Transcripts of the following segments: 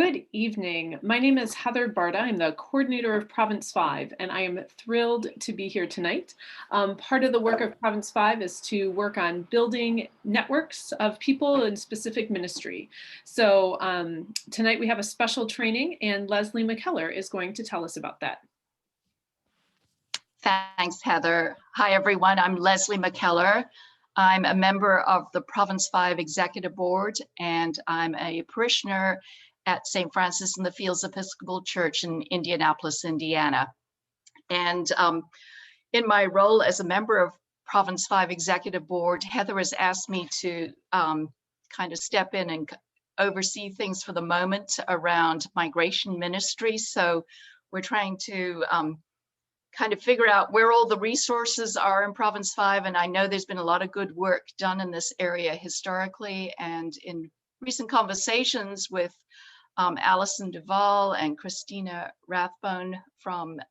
Good evening. My name is Heather Barta. I'm the coordinator of Province 5, and I am thrilled to be here tonight. Part of the work of Province 5 is to work on building networks of people in specific ministry. So tonight we have a special training, and Leslie McKellar is going to tell us about that. Thanks, Heather. Hi, everyone. I'm Leslie McKellar. I'm a member of the Province 5 Executive Board, and I'm a parishioner at St. Francis in the Fields Episcopal Church in Indianapolis, Indiana. And in my role as a member of Province 5 Executive Board, Heather has asked me to kind of step in and oversee things for the moment around migration ministry. So we're trying to kind of figure out where all the resources are in Province 5. And I know there's been a lot of good work done in this area historically, and in recent conversations with Alison Duvall and Christina Rathbone from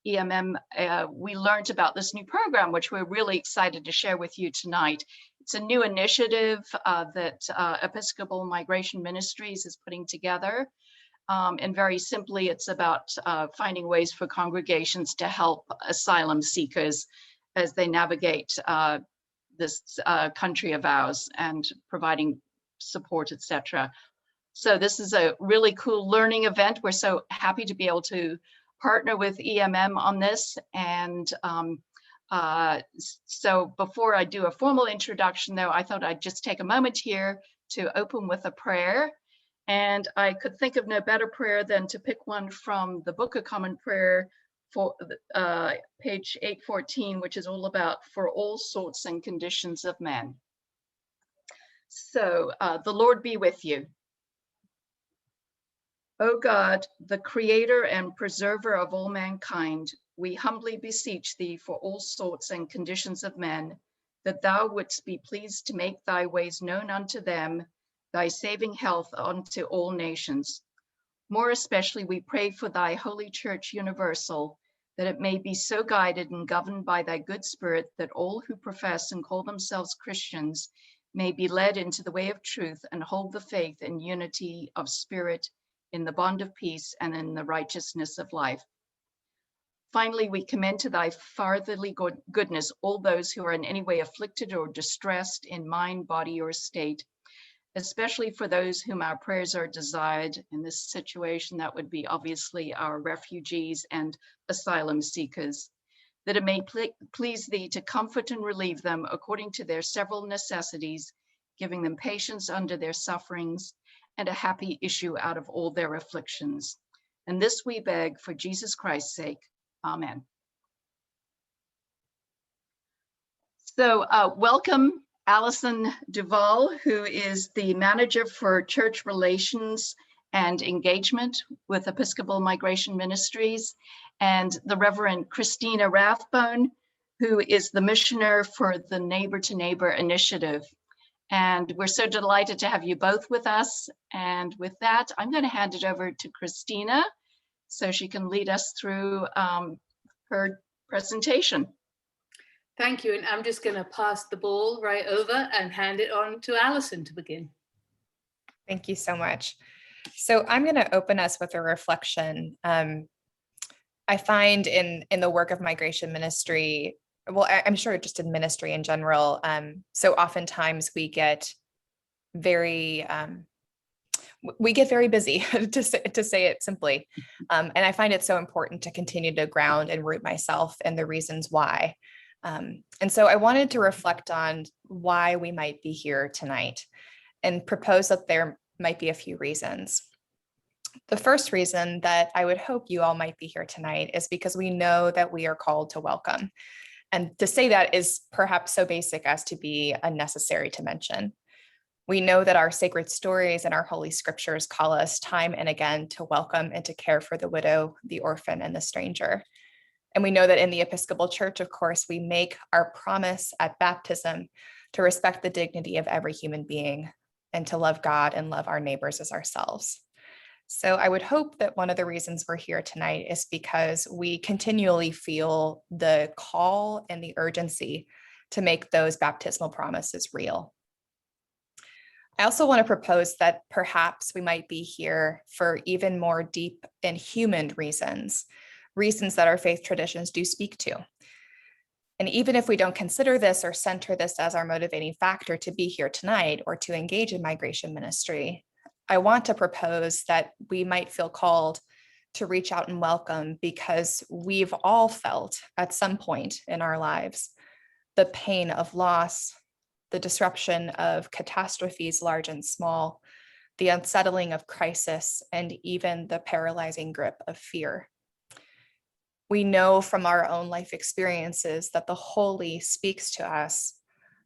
EMM, we learned about this new program, which we're really excited to share with you tonight. It's a new initiative that Episcopal Migration Ministries is putting together. And very simply, it's about finding ways for congregations to help asylum seekers as they navigate this country of ours and providing support, etc. So this is a really cool learning event. We're so happy to be able to partner with EMM on this. And so before I do a formal introduction, though, I thought I'd just take a moment here to open with a prayer. And I could think of no better prayer than to pick one from the Book of Common Prayer for page 814, which is all about for all sorts and conditions of men. So the Lord be with you. O God, the creator and preserver of all mankind, we humbly beseech thee for all sorts and conditions of men, that thou wouldst be pleased to make thy ways known unto them, thy saving health unto all nations. More especially we pray for thy holy church universal, that it may be so guided and governed by thy good spirit that all who profess and call themselves Christians may be led into the way of truth and hold the faith in unity of spirit, in the bond of peace, and in the righteousness of life. Finally, we commend to thy fatherly goodness all those who are in any way afflicted or distressed in mind, body, or state, especially for those whom our prayers are desired in this situation. That would be obviously our refugees and asylum seekers, that it may please thee to comfort and relieve them according to their several necessities, giving them patience under their sufferings and a happy issue out of all their afflictions. And this we beg for Jesus Christ's sake. Amen. So welcome Alison Duvall, who is the manager for church relations and engagement with Episcopal Migration Ministries, and the Reverend Christina Rathbone, who is the missioner for the Neighbor to Neighbor initiative. And we're so delighted to have you both with us. And with that, I'm going to hand it over to Christina so she can lead us through her presentation. Thank you. And I'm just going to pass the ball right over and hand it on to Alison to begin. Thank you so much. So I'm going to open us with a reflection. I find in the work of migration ministry, well, I'm sure just in ministry in general, so oftentimes we get very busy, to say it simply. And I find it so important to continue to ground and root myself in the reasons why. And so I wanted to reflect on why we might be here tonight and propose that there might be a few reasons. The first reason that I would hope you all might be here tonight is because we know that we are called to welcome. And to say that is perhaps so basic as to be unnecessary to mention. We know that our sacred stories and our holy scriptures call us time and again to welcome and to care for the widow, the orphan, and the stranger. And we know that in the Episcopal Church, of course, we make our promise at baptism to respect the dignity of every human being and to love God and love our neighbors as ourselves. So I would hope that one of the reasons we're here tonight is because we continually feel the call and the urgency to make those baptismal promises real. I also want to propose that perhaps we might be here for even more deep and human reasons that our faith traditions do speak to. And even if we don't consider this or center this as our motivating factor to be here tonight or to engage in migration ministry, I want to propose that we might feel called to reach out and welcome, because we've all felt at some point in our lives the pain of loss, the disruption of catastrophes large and small, the unsettling of crisis, and even the paralyzing grip of fear. We know from our own life experiences that the Holy speaks to us,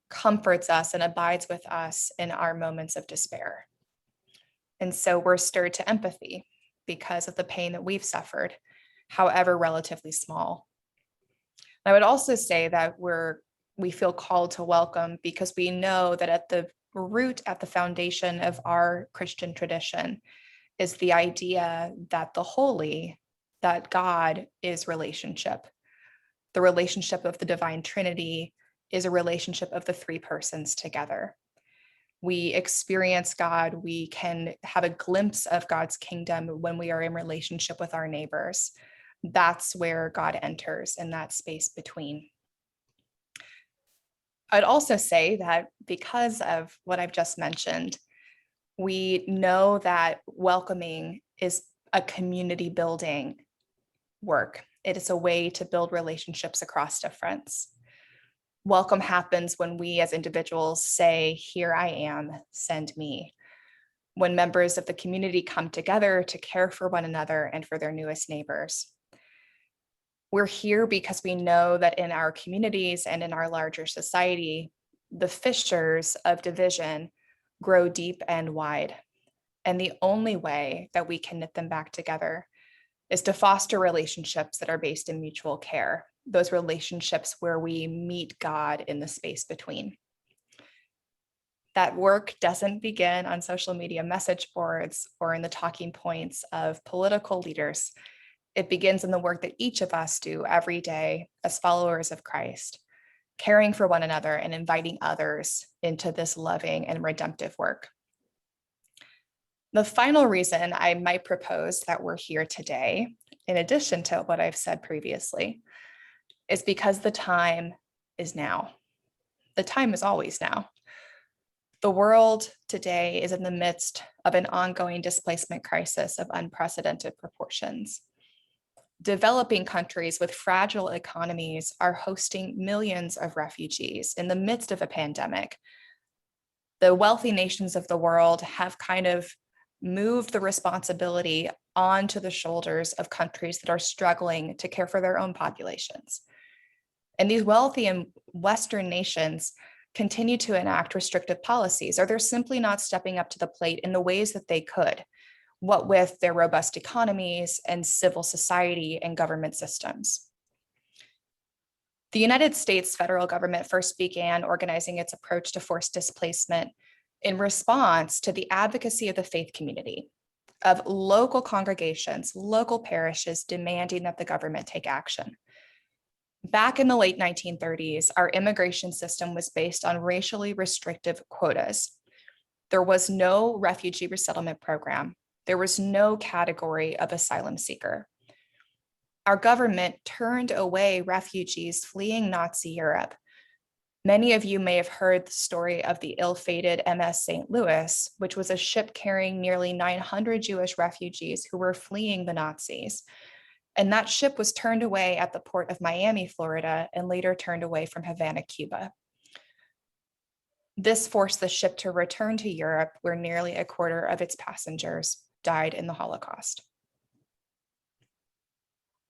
comforts us, and abides with us in our moments of despair. And so we're stirred to empathy because of the pain that we've suffered, however relatively small. I would also say that we feel called to welcome because we know that at the root, at the foundation of our Christian tradition is the idea that the holy, that God is relationship. The relationship of the divine Trinity is a relationship of the three persons together. We experience God, we can have a glimpse of God's kingdom when we are in relationship with our neighbors. That's where God enters, in that space between. I'd also say that because of what I've just mentioned, we know that welcoming is a community building work. It is a way to build relationships across difference. Welcome happens when we as individuals say, "Here I am, send me." When members of the community come together to care for one another and for their newest neighbors. We're here because we know that in our communities and in our larger society, the fissures of division grow deep and wide. And the only way that we can knit them back together is to foster relationships that are based in mutual care, those relationships where we meet God in the space between. That work doesn't begin on social media message boards or in the talking points of political leaders. It begins in the work that each of us do every day as followers of Christ, caring for one another and inviting others into this loving and redemptive work. The final reason I might propose that we're here today, in addition to what I've said previously, is because the time is now. The time is always now. The world today is in the midst of an ongoing displacement crisis of unprecedented proportions. Developing countries with fragile economies are hosting millions of refugees in the midst of a pandemic. The wealthy nations of the world have kind of moved the responsibility onto the shoulders of countries that are struggling to care for their own populations. And these wealthy and Western nations continue to enact restrictive policies, or they're simply not stepping up to the plate in the ways that they could, what with their robust economies and civil society and government systems. The United States federal government first began organizing its approach to forced displacement in response to the advocacy of the faith community, of local congregations, local parishes demanding that the government take action. Back in the late 1930s, our immigration system was based on racially restrictive quotas. There was no refugee resettlement program. There was no category of asylum seeker. Our government turned away refugees fleeing Nazi Europe. Many of you may have heard the story of the ill-fated MS St. Louis, which was a ship carrying nearly 900 Jewish refugees who were fleeing the Nazis. And that ship was turned away at the port of Miami, Florida, and later turned away from Havana, Cuba. This forced the ship to return to Europe, where nearly a quarter of its passengers died in the Holocaust.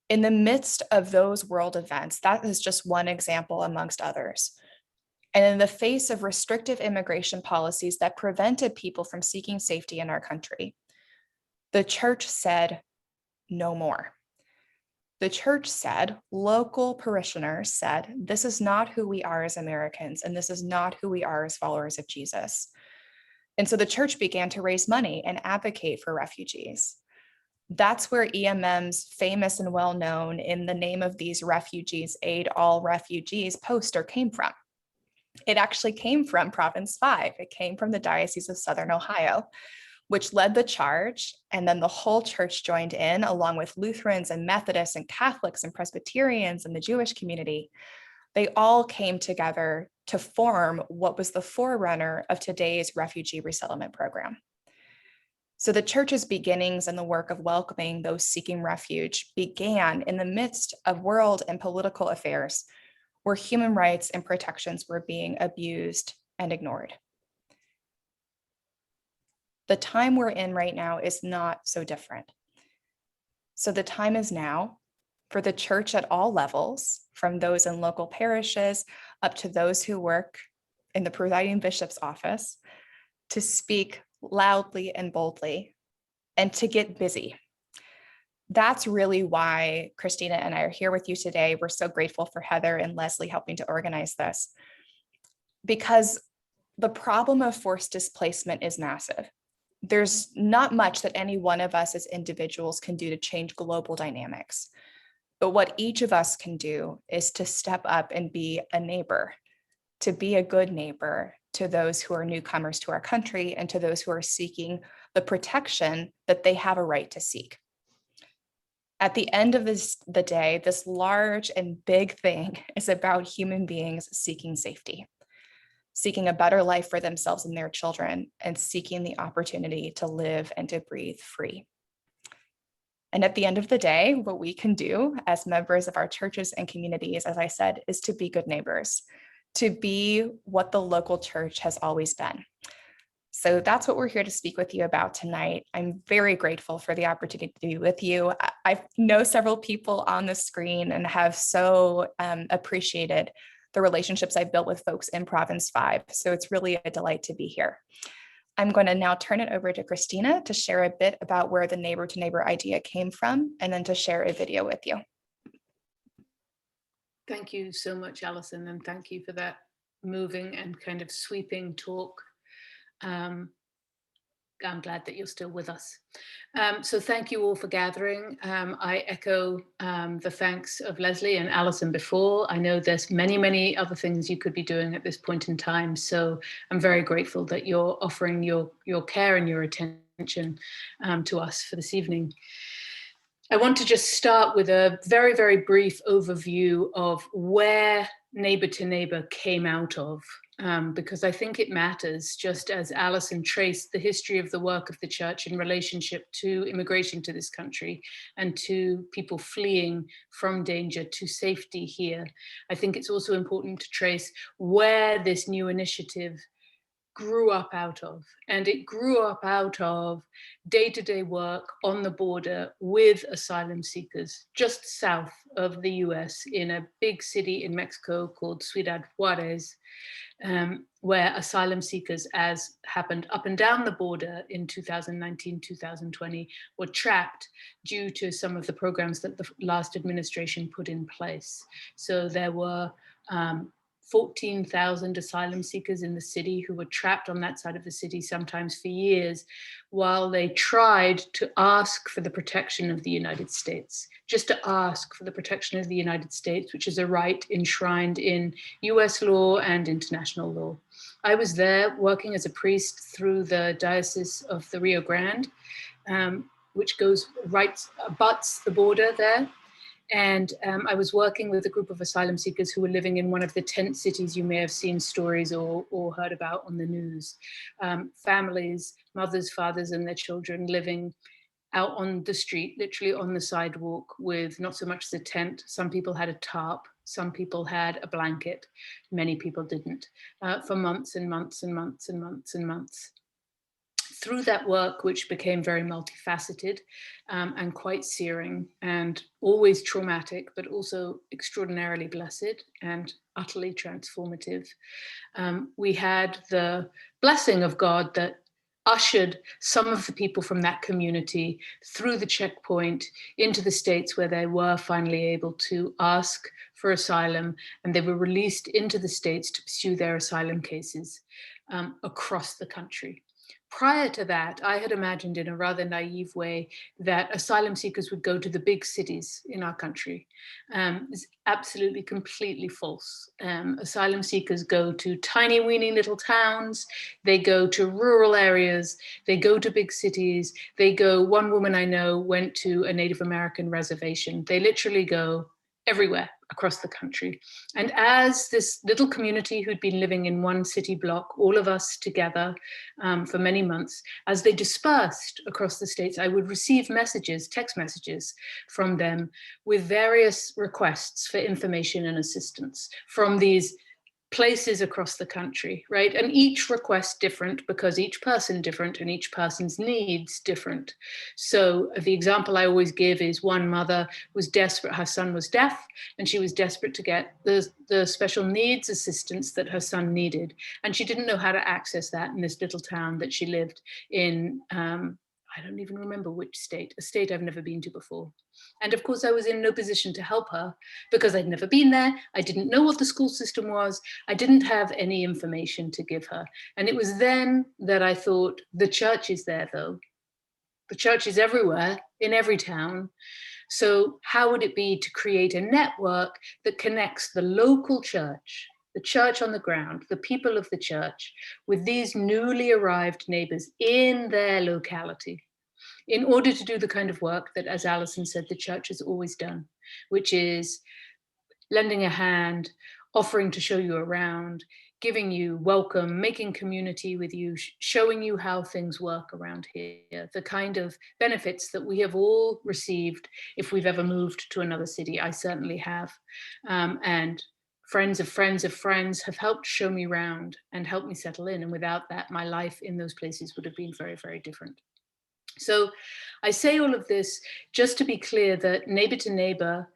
In the midst of those world events, that is just one example amongst others. And in the face of restrictive immigration policies that prevented people from seeking safety in our country, the church said, no more. The church said, local parishioners said, this is not who we are as Americans, and this is not who we are as followers of Jesus. And so the church began to raise money and advocate for refugees. That's where EMM's famous and well-known "In the Name of These Refugees, Aid All Refugees" poster came from. It actually came from Province 5. It came from the Diocese of Southern Ohio, which led the charge. And then the whole church joined in, along with Lutherans and Methodists and Catholics and Presbyterians and the Jewish community. They all came together to form what was the forerunner of today's refugee resettlement program. So the church's beginnings and the work of welcoming those seeking refuge began in the midst of world and political affairs where human rights and protections were being abused and ignored. The time we're in right now is not so different. So the time is now for the church at all levels, from those in local parishes up to those who work in the presiding bishop's office, to speak loudly and boldly and to get busy. That's really why Christina and I are here with you today. We're so grateful for Heather and Leslie helping to organize this, because the problem of forced displacement is massive. There's not much that any one of us as individuals can do to change global dynamics. But what each of us can do is to step up and be a neighbor, to be a good neighbor to those who are newcomers to our country and to those who are seeking the protection that they have a right to seek. At the end of the day, this large and big thing is about human beings seeking safety, seeking a better life for themselves and their children, and seeking the opportunity to live and to breathe free. And at the end of the day, what we can do as members of our churches and communities, as I said, is to be good neighbors, to be what the local church has always been. So that's what we're here to speak with you about tonight. I'm very grateful for the opportunity to be with you. I know several people on the screen and have so appreciated the relationships I've built with folks in Province 5. So it's really a delight to be here. I'm going to now turn it over to Christina to share a bit about where the neighbor to neighbor idea came from, and then to share a video with you. Thank you so much, Alison, and thank you for that moving and kind of sweeping talk. I'm glad that you're still with us. So thank you all for gathering. I echo the thanks of Leslie and Alison before. I know there's many, many other things you could be doing at this point in time. So I'm very grateful that you're offering your care and your attention to us for this evening. I want to just start with a very, very brief overview of where Neighbor to Neighbor came out of, because I think it matters, just as Alison traced the history of the work of the church in relationship to immigration to this country and to people fleeing from danger to safety here. I think it's also important to trace where this new initiative grew up out of. And it grew up out of day-to-day work on the border with asylum seekers just south of the US in a big city in Mexico called Ciudad Juarez, where asylum seekers, as happened up and down the border in 2019, 2020, were trapped due to some of the programs that the last administration put in place. So there were 14,000 asylum seekers in the city who were trapped on that side of the city, sometimes for years, while they tried to ask for the protection of the United States, just to ask for the protection of the United States, which is a right enshrined in US law and international law. I was there working as a priest through the Diocese of the Rio Grande, which abuts the border there. And I was working with a group of asylum seekers who were living in one of the tent cities you may have seen stories or heard about on the news. Families, mothers, fathers, and their children living out on the street, literally on the sidewalk, with not so much as a tent. Some people had a tarp, some people had a blanket, many people didn't, for months and months and months and months and months. Through that work, which became very multifaceted and quite searing and always traumatic, but also extraordinarily blessed and utterly transformative, we had the blessing of God that ushered some of the people from that community through the checkpoint into the States, where they were finally able to ask for asylum, and they were released into the States to pursue their asylum cases across the country. prior to that, I had imagined in a rather naive way that asylum seekers would go to the big cities in our country. It's absolutely, completely false. Asylum seekers go to tiny, weeny little towns. They go to rural areas. They go to big cities. They go, one woman I know went to a Native American reservation. They literally go everywhere across the country. And as this little community who'd been living in one city block, all of us together for many months, as they dispersed across the states, I would receive messages, text messages from them with various requests for information and assistance from these places across the country, right? And each request different because each person different and each person's needs different. So the example I always give is one mother was desperate, her son was deaf, and she was desperate to get the special needs assistance that her son needed. And she didn't know how to access that in this little town that she lived in. I don't even remember which state, a state I've never been to before. And of course, I was in no position to help her because I'd never been there. I didn't know what the school system was. I didn't have any information to give her. And it was then that I thought, the church is there though. The church is everywhere, in every town. So how would it be to create a network that connects the local church, the church on the ground, the people of the church, with these newly arrived neighbors in their locality, in order to do the kind of work that, as Alison said, the church has always done, which is lending a hand, offering to show you around, giving you welcome, making community with you, showing you how things work around here, the kind of benefits that we have all received if we've ever moved to another city. I certainly have. And friends of friends of friends have helped show me around and helped me settle in. And without that, my life in those places would have been very, very different. So I say all of this just to be clear that Neighbor to Neighbor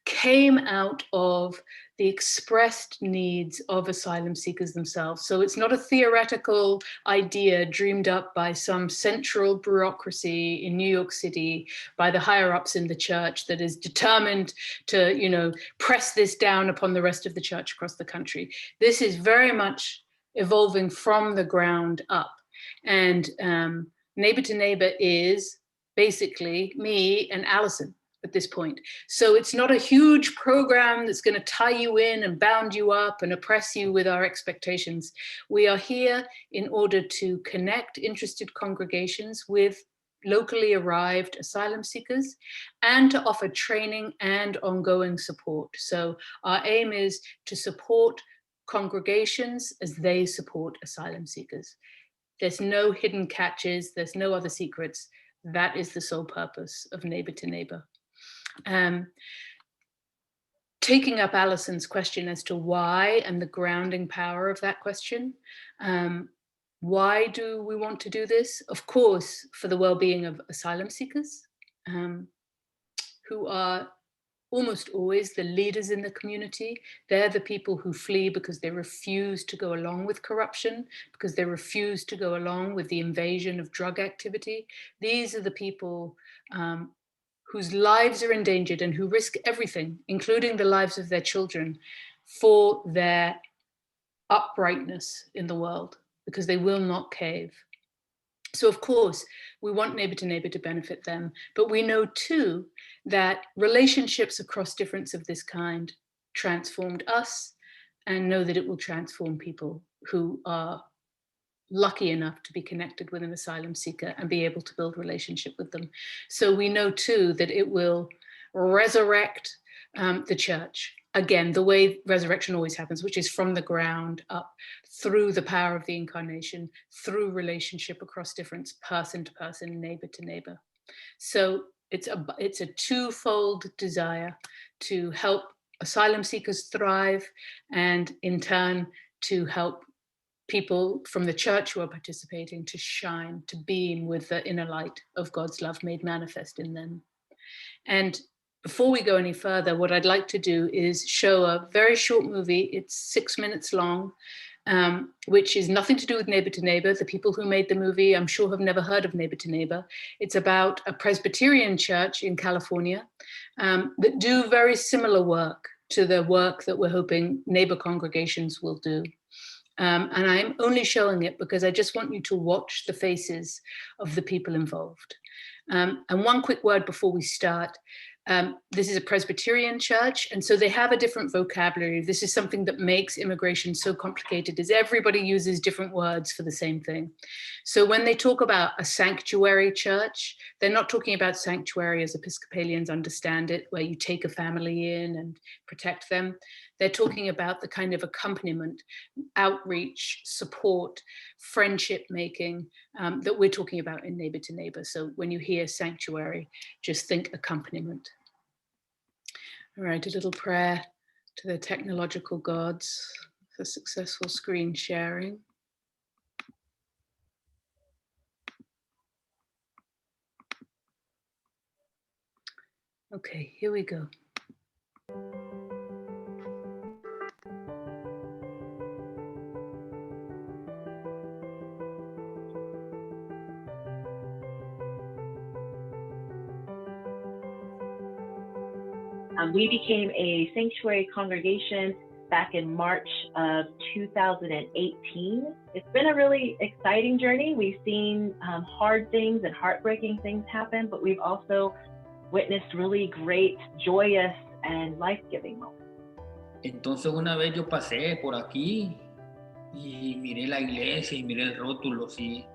came out of the expressed needs of asylum seekers themselves. So it's not a theoretical idea dreamed up by some central bureaucracy in New York City by the higher ups in the church that is determined to, press this down upon the rest of the church across the country. This is very much evolving from the ground up. And Neighbor to Neighbor is basically me and Alison at this point. So it's not a huge program that's going to tie you in and bound you up and oppress you with our expectations. We are here in order to connect interested congregations with locally arrived asylum seekers and to offer training and ongoing support. So our aim is to support congregations as they support asylum seekers. There's no hidden catches, there's no other secrets. That is the sole purpose of Neighbor to Neighbor. Taking up Alison's question as to why and the grounding power of that question, why do we want to do this? Of course, for the well-being of asylum seekers, who are almost always the leaders in the community. They're the people who flee because they refuse to go along with corruption, because they refuse to go along with the invasion of drug activity. These are the people whose lives are endangered and who risk everything, including the lives of their children, for their uprightness in the world, because they will not cave. So of course, we want Neighbor to Neighbor to benefit them, but we know too that relationships across difference of this kind transformed us, and know that it will transform people who are lucky enough to be connected with an asylum seeker and be able to build relationship with them. So we know too that it will resurrect the church. Again, the way resurrection always happens, which is from the ground up, through the power of the incarnation, through relationship across difference, person to person, neighbor to neighbor. So it's a twofold desire to help asylum seekers thrive, and in turn to help people from the church who are participating to shine, to beam with the inner light of God's love made manifest in them. And before we go any further, what I'd like to do is show a very short movie. It's 6 minutes long, which is nothing to do with Neighbor to Neighbor. The people who made the movie, I'm sure, have never heard of Neighbor to Neighbor. It's about a Presbyterian church in California that do very similar work to the work that we're hoping neighbor congregations will do. And I'm only showing it because I just want you to watch the faces of the people involved. And one quick word before we start. This is a Presbyterian church, and so they have a different vocabulary. This is something that makes immigration so complicated, is everybody uses different words for the same thing. So when they talk about a sanctuary church, they're not talking about sanctuary as Episcopalians understand it, where you take a family in and protect them. They're talking about the kind of accompaniment, outreach, support, friendship making that we're talking about in Neighbor to Neighbor. So when you hear sanctuary, just think accompaniment. All right, a little prayer to the technological gods for successful screen sharing. Okay, here we go. We became a sanctuary congregation back in March of 2018. It's been a really exciting journey. We've seen hard things and heartbreaking things happen, but we've also witnessed really great, joyous, and life-giving moments. Entonces una vez yo pasé por aquí y miré la iglesia y miré el rótulo, sí.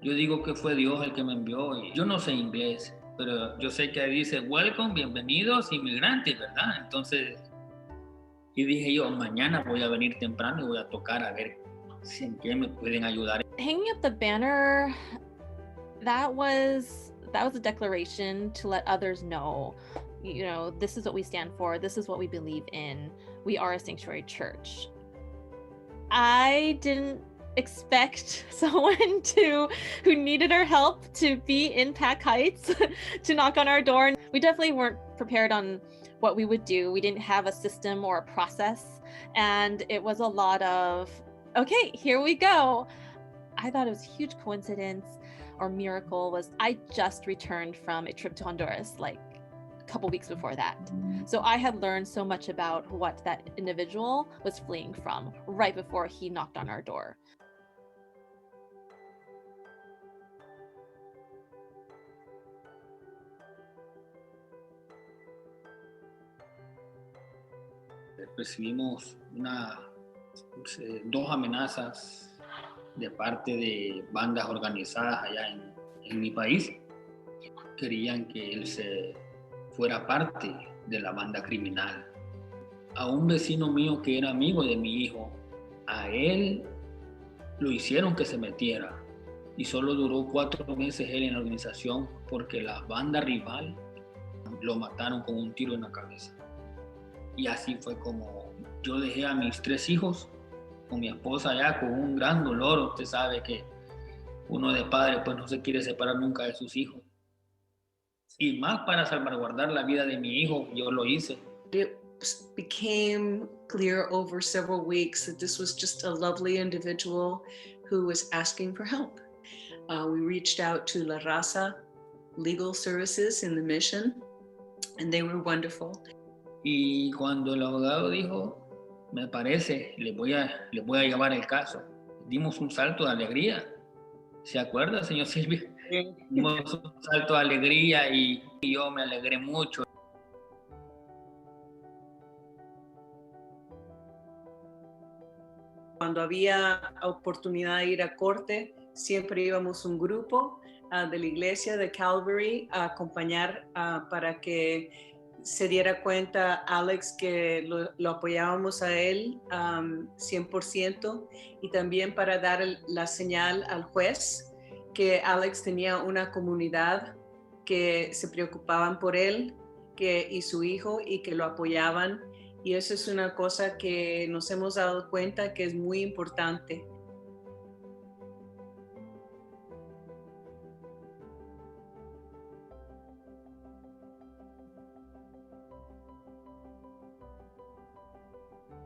Yo digo que fue Dios el que me envió. Y yo no sé inglés, pero yo sé que dice welcome, bienvenidos inmigrantes, ¿verdad? Entonces, y dije yo, mañana voy a venir temprano y voy a tocar a ver si en qué me pueden ayudar. Hanging up the banner, that was a declaration to let others know, you know, this is what we stand for, this is what we believe in. We are a sanctuary church. I didn't expect someone who needed our help to be in Pack Heights to knock on our door. We definitely weren't prepared on what we would do. We didn't have a system or a process, and it was a lot of, okay, here we go. I thought it was a huge coincidence or miracle was I just returned from a trip to Honduras like a couple weeks before that. So I had learned so much about what that individual was fleeing from right before he knocked on our door. Recibimos dos amenazas de parte de bandas organizadas allá en mi país. Querían que él se fuera parte de la banda criminal. A un vecino mío que era amigo de mi hijo, a él lo hicieron que se metiera y solo duró 4 meses él en la organización porque la banda rival lo mataron con un tiro en la cabeza. Y así fue como yo dejé a mis 3 hijos con mi esposa allá con un gran dolor. Usted sabe que uno de padre pues no se quiere separar nunca de sus hijos. Y más para salvaguardar la vida de mi hijo, yo lo hice. It became clear over several weeks that this was just a lovely individual who was asking for help. We reached out to La Raza Legal Services in the mission, and they were wonderful. Y cuando el abogado dijo, me parece, le voy a llevar el caso, dimos un salto de alegría. ¿Se acuerda, señor Silvia? Sí. Dimos un salto de alegría y yo me alegré mucho. Cuando había oportunidad de ir a corte, siempre íbamos un grupo de la iglesia de Calvary a acompañar para que se diera cuenta Alex que lo apoyábamos a él 100% y también para dar la señal al juez que Alex tenía una comunidad que se preocupaban por él y su hijo y que lo apoyaban, y eso es una cosa que nos hemos dado cuenta que es muy importante.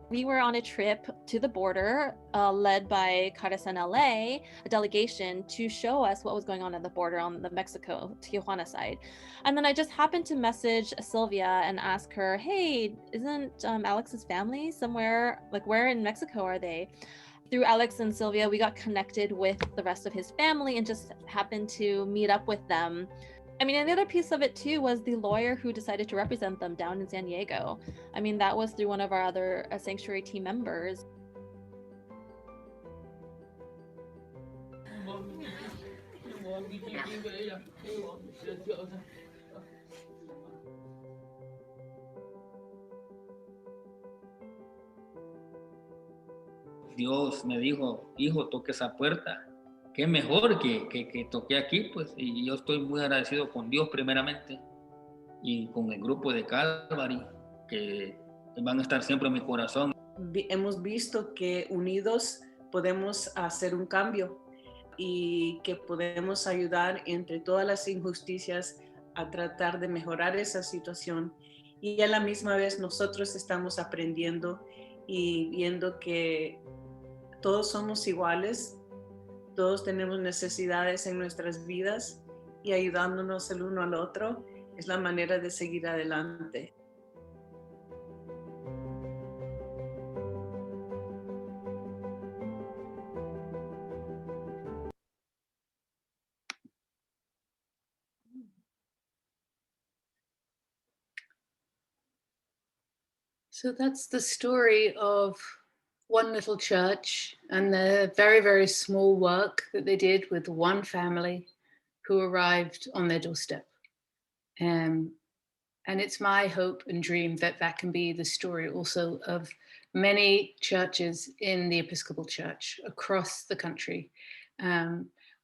We were on a trip to the border led by Caritas LA, a delegation to show us what was going on at the border on the Mexico, Tijuana side. And then I just happened to message Sylvia and ask her, hey, isn't Alex's family somewhere, like where in Mexico are they? through Alex and Sylvia, we got connected with the rest of his family and just happened to meet up with them. I mean, and the other piece of it too was the lawyer who decided to represent them down in San Diego. I mean, that was through one of our other sanctuary team members. Dios me dijo, hijo, toque esa puerta. Qué mejor que toqué aquí, pues, y yo estoy muy agradecido con Dios primeramente y con el grupo de Calvary, que van a estar siempre en mi corazón. Hemos visto que unidos podemos hacer un cambio y que podemos ayudar entre todas las injusticias a tratar de mejorar esa situación, y a la misma vez nosotros estamos aprendiendo y viendo que todos somos iguales, todos tenemos necesidades en nuestras vidas, y ayudándonos el uno al otro es la manera de seguir adelante. So that's the story of one little church and the very, very small work that they did with one family who arrived on their doorstep. And it's my hope and dream that that can be the story also of many churches in the Episcopal Church across the country,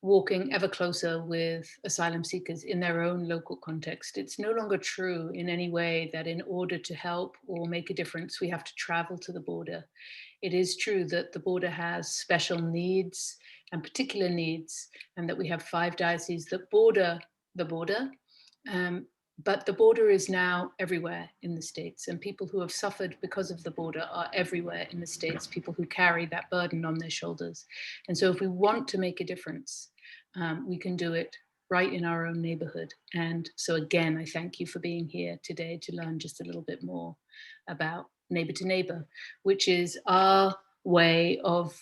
walking ever closer with asylum seekers in their own local context. It's no longer true in any way that in order to help or make a difference, we have to travel to the border. It is true that the border has special needs and particular needs, and that we have 5 dioceses that border the border. But the border is now everywhere in the States, and people who have suffered because of the border are everywhere in the States, people who carry that burden on their shoulders. And so if we want to make a difference, we can do it right in our own neighborhood. And so again, I thank you for being here today to learn just a little bit more about Neighbor to Neighbor, which is our way of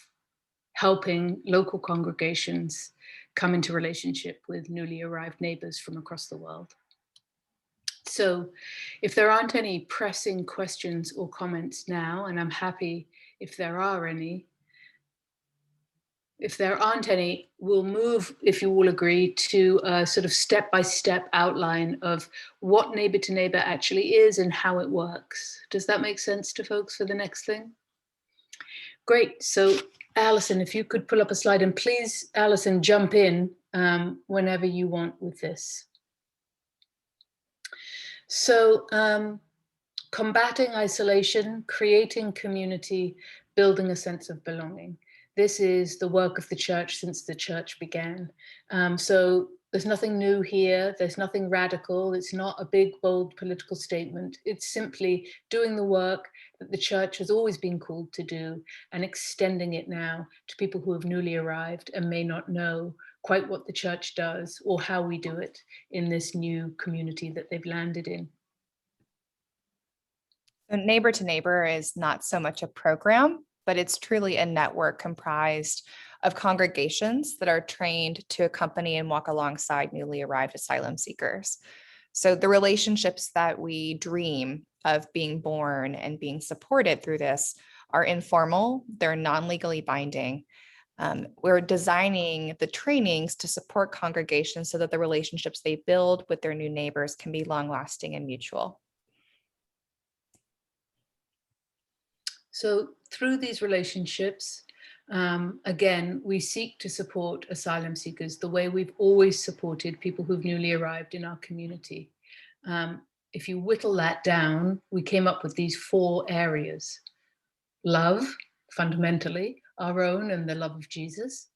helping local congregations come into relationship with newly arrived neighbors from across the world. So if there aren't any pressing questions or comments now, and I'm happy if there are any, if there aren't any, we'll move, if you all agree, to a sort of step-by-step outline of what Neighbor to Neighbor actually is and how it works. Does that make sense to folks for the next thing? Great. So Alison, if you could pull up a slide, and please, Alison, jump in whenever you want with this. So combating isolation, creating community, building a sense of belonging. This is the work of the church since the church began. So there's nothing new here. There's nothing radical. It's not a big, bold political statement. It's simply doing the work that the church has always been called to do and extending it now to people who have newly arrived and may not know quite what the church does or how we do it in this new community that they've landed in. So Neighbor to Neighbor is not so much a program, but it's truly a network comprised of congregations that are trained to accompany and walk alongside newly arrived asylum seekers. So the relationships that we dream of being born and being supported through this are informal, they're non-legally binding. We're designing the trainings to support congregations so that the relationships they build with their new neighbors can be long-lasting and mutual. So through these relationships, again, we seek to support asylum seekers the way we've always supported people who've newly arrived in our community. If you whittle that down, we came up with these 4 areas. Love, fundamentally, our own and the love of Jesus.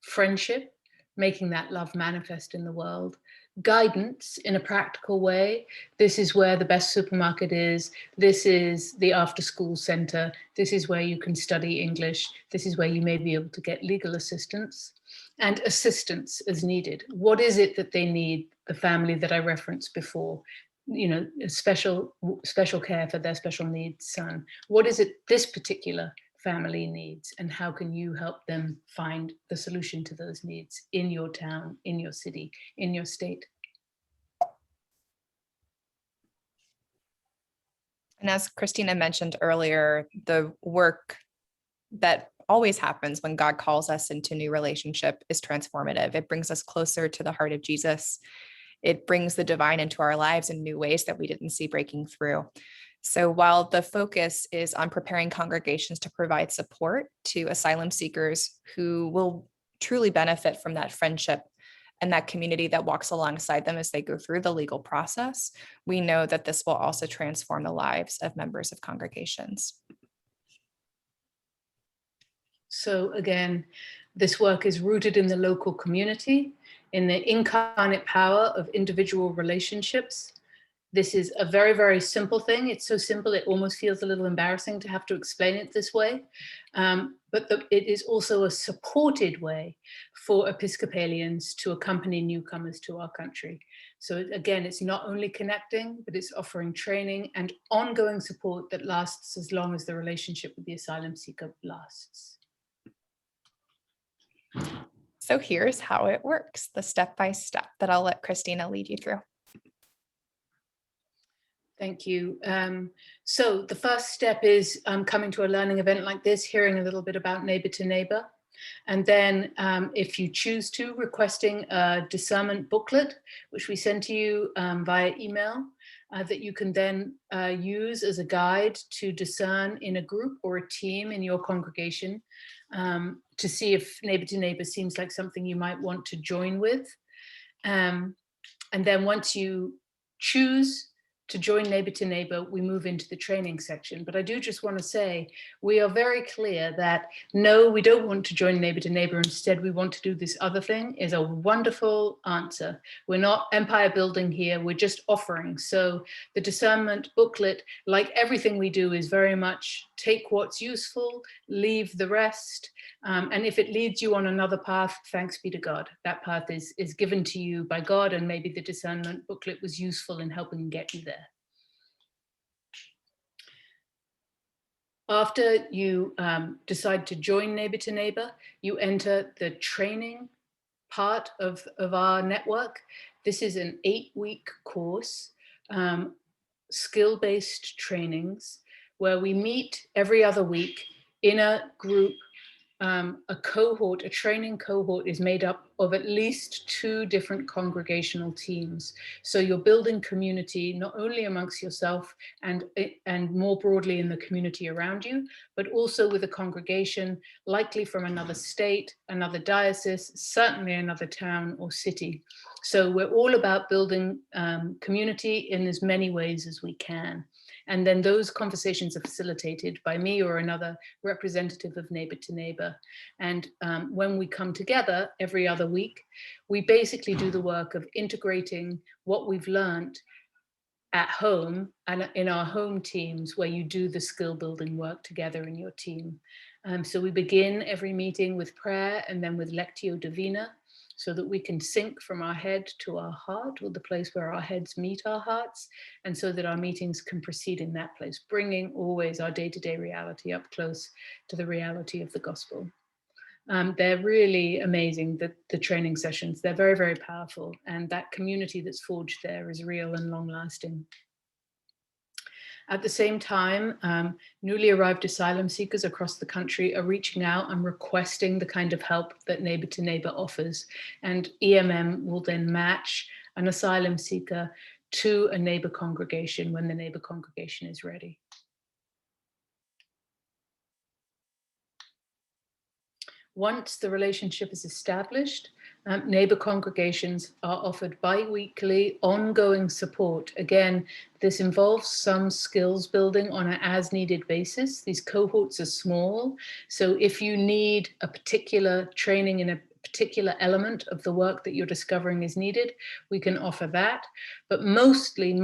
Friendship, making that love manifest in the world. Guidance in a practical way. This is where the best supermarket is. This is the after-school center. This is where you can study English. This is where you may be able to get legal assistance and assistance as needed. What is it that they need, the family that I referenced before? You know, special care for their special needs son. What is it this particular family needs, and how can you help them find the solution to those needs in your town, in your city, in your state. And as Christina mentioned earlier, the work that always happens when God calls us into new relationship is transformative. It brings us closer to the heart of Jesus. It brings the divine into our lives in new ways that we didn't see breaking through. So while the focus is on preparing congregations to provide support to asylum seekers who will truly benefit from that friendship and that community that walks alongside them as they go through the legal process, we know that this will also transform the lives of members of congregations. So again, this work is rooted in the local community, in the incarnate power of individual relationships. This is a very, very simple thing. It's so simple, it almost feels a little embarrassing to have to explain it this way. But it is also a supported way for Episcopalians to accompany newcomers to our country. So again, it's not only connecting, but it's offering training and ongoing support that lasts as long as the relationship with the asylum seeker lasts. So here's how it works, the step-by-step that I'll let Christina lead you through. Thank you. So the first step is coming to a learning event like this, hearing a little bit about Neighbor to Neighbor. And then if you choose to, requesting a discernment booklet, which we send to you via email, that you can then use as a guide to discern in a group or a team in your congregation to see if Neighbor to Neighbor seems like something you might want to join with. And then once you choose to join Neighbor to Neighbor, we move into the training section. But I do just want to say, we are very clear that no, we don't want to join Neighbor to Neighbor. Instead, we want to do this other thing is a wonderful answer. We're not empire building here, we're just offering. So the discernment booklet, like everything we do, is very much take what's useful, leave the rest. And if it leads you on another path, thanks be to God. That path is given to you by God, and maybe the discernment booklet was useful in helping get you there. After you decide to join Neighbor to Neighbor, you enter the training part of our network. This is an 8-week course, skill-based trainings, where we meet every other week in a group. A cohort, a training cohort, is made up of at least 2 different congregational teams. So you're building community, not only amongst yourself and more broadly in the community around you, but also with a congregation, likely from another state, another diocese, certainly another town or city. So we're all about building community in as many ways as we can. And then those conversations are facilitated by me or another representative of Neighbor to Neighbor. And when we come together every other week, we basically do the work of integrating what we've learned at home and in our home teams, where you do the skill building work together in your team. So we begin every meeting with prayer and then with Lectio Divina, so that we can sync from our head to our heart, or the place where our heads meet our hearts, and so that our meetings can proceed in that place, bringing always our day-to-day reality up close to the reality of the gospel. They're really amazing, the training sessions. They're very, very powerful, and that community that's forged there is real and long-lasting. At the same time, newly arrived asylum seekers across the country are reaching out and requesting the kind of help that Neighbor to Neighbor offers. And EMM will then match an asylum seeker to a neighbor congregation when the neighbor congregation is ready. Once the relationship is established, neighbor congregations are offered bi-weekly ongoing support. Again, this involves some skills building on an as-needed basis. These cohorts are small, so if you need a particular training in a particular element of the work that you're discovering is needed, we can offer that. But mostly,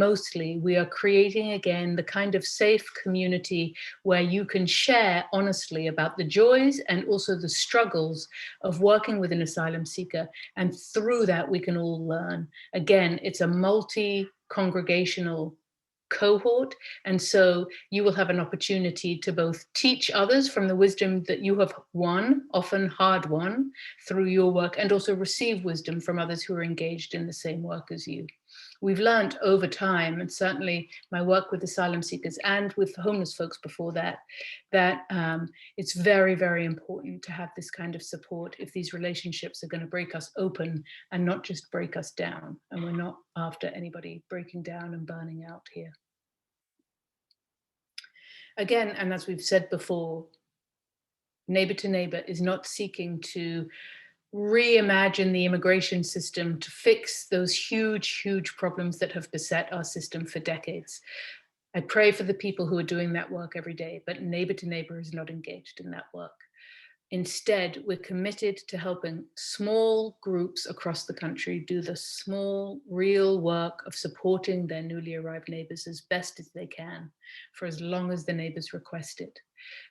we are creating again the kind of safe community where you can share honestly about the joys and also the struggles of working with an asylum seeker. And through that, we can all learn. Again, it's a multi-congregational cohort. And so you will have an opportunity to both teach others from the wisdom that you have won, often hard won, through your work, and also receive wisdom from others who are engaged in the same work as you. We've learned over time, and certainly my work with asylum seekers and with homeless folks before that, that it's very, very important to have this kind of support if these relationships are going to break us open and not just break us down. And we're not after anybody breaking down and burning out here. Again, and as we've said before, Neighbor to Neighbor is not seeking to reimagine the immigration system to fix those huge, huge problems that have beset our system for decades. I pray for the people who are doing that work every day, but Neighbor to Neighbor is not engaged in that work. Instead, we're committed to helping small groups across the country do the small, real work of supporting their newly arrived neighbors as best as they can for as long as the neighbors request it.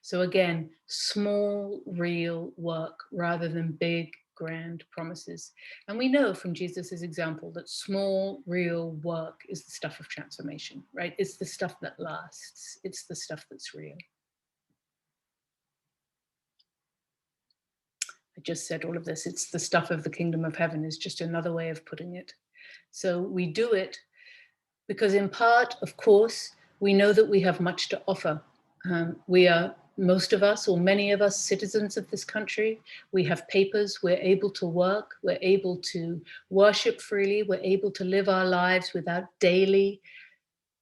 So again, small, real work rather than big, grand promises. And we know from Jesus's example that small, real work is the stuff of transformation, right? It's the stuff that lasts. It's the stuff that's real. I just said all of this. It's the stuff of the kingdom of heaven is just another way of putting it. So we do it because in part, of course, we know that we have much to offer. We are, most of us, or many of us, citizens of this country. We have papers, we're able to work, we're able to worship freely, we're able to live our lives without daily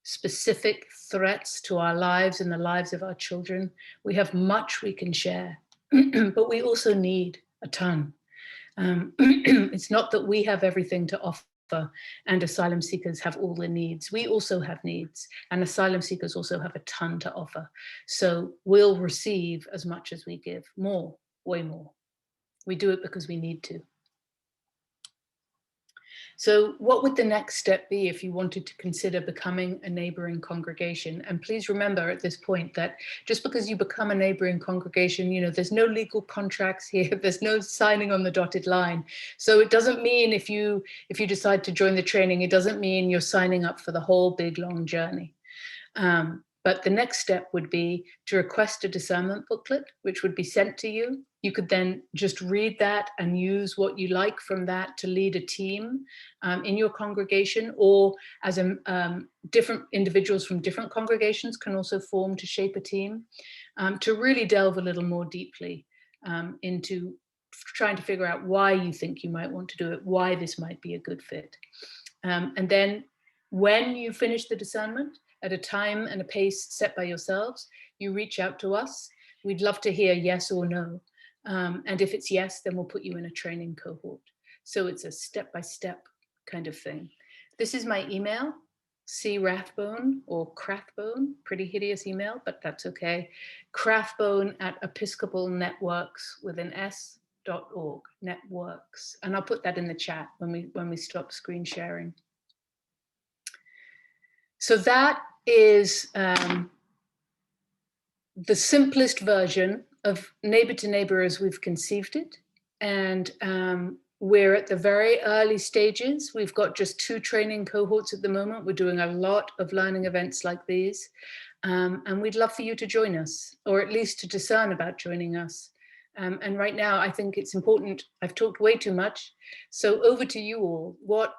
specific threats to our lives and the lives of our children. We have much we can share, but we also need a ton. It's not that we have everything to offer and asylum seekers have all the needs. We also have needs, and asylum seekers also have a ton to offer. So we'll receive as much as we give, more, way more. We do it because we need to. So what would the next step be if you wanted to consider becoming a neighboring congregation? And please remember at this point that just because you become a neighboring congregation, you know, there's no legal contracts here, there's no signing on the dotted line. So it doesn't mean if you decide to join the training, it doesn't mean you're signing up for the whole big long journey. But the next step would be to request a discernment booklet, which would be sent to you. You could then just read that and use what you like from that to lead a team in your congregation, or as different individuals from different congregations can also form to shape a team, to really delve a little more deeply into trying to figure out why you think you might want to do it, why this might be a good fit. And then when you finish the discernment, at a time and a pace set by yourselves, you reach out to us. We'd love to hear yes or no. And if it's yes, then we'll put you in a training cohort. So it's a step-by-step kind of thing. This is my email, crathbone or Crathbone, pretty hideous email, but that's okay. Crathbone@episcopalnetworks with an s.org, networks. And I'll put that in the chat when we stop screen sharing. So that is the simplest version of Neighbor to Neighbor as we've conceived it. And we're at the very early stages. We've got just 2 training cohorts at the moment. We're doing a lot of learning events like these. And we'd love for you to join us, or at least to discern about joining us. And right now, I think it's important. I've talked way too much. So over to you all. What